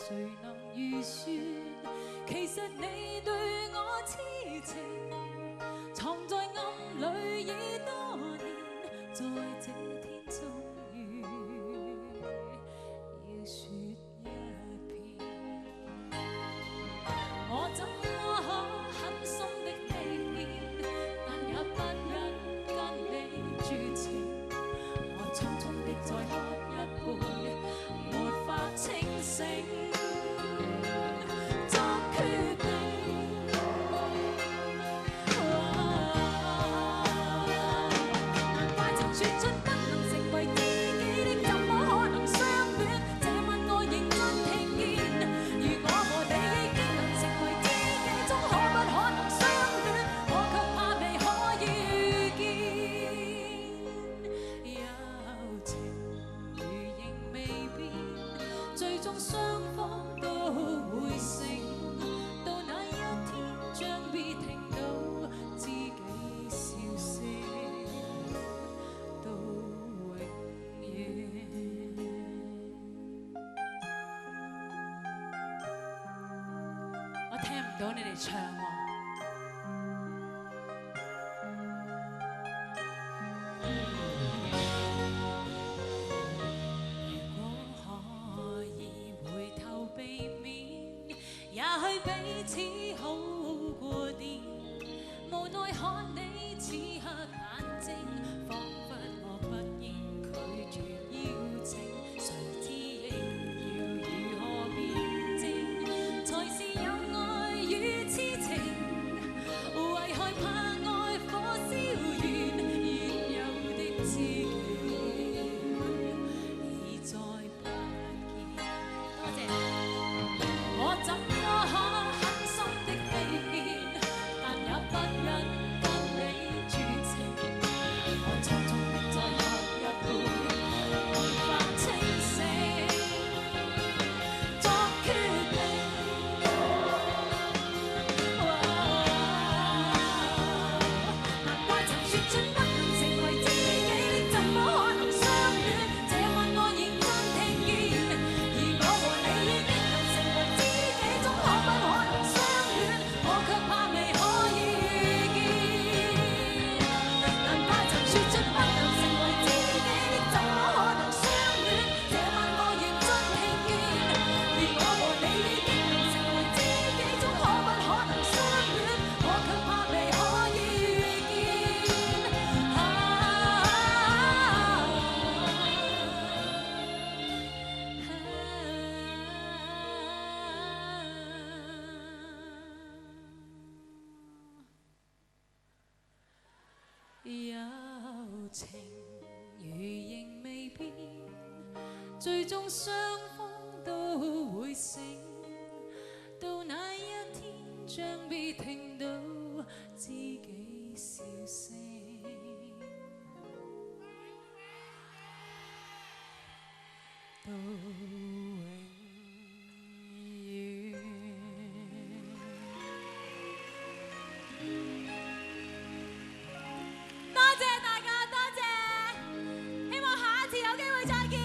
誰能預算？其實你對我痴情，藏在暗裏已多年，在這天終於要說一遍。我怎麼可狠心的欺騙，但也不忍跟你絕情。我匆匆的再喝一杯，沒法清醒。我聽唔到你哋唱喎。如果可以回頭避免，也許彼此好過點。無奈看你此刻眼睛，彷彿我不應拒絕邀請。誰知應要如何辯證，才是有愛與痴情，為害怕愛火燒完，現有的知己已再不見。多謝。我怎麼可狠心的欺騙，但也不忍跟你絕情。我匆匆的再喝一杯，沒法清醒，作決定。難怪曾說盡不能成為知己，怎麼可能相戀？這晚我認真聽見，而我和你已經能成為知己，總可不可能相戀？我卻怕未可以遇見。難怪曾說盡不能成為知己，怎麼可能相戀？這晚我認真聽見，而我和你已經能成為知己，總可不可能相戀？我卻怕未可以遇見。友情如仍未變，最終雙方都會醒。到那一天，將必聽到知己笑聲。到永遠。多謝大家，多謝，希望下一次有機會再見。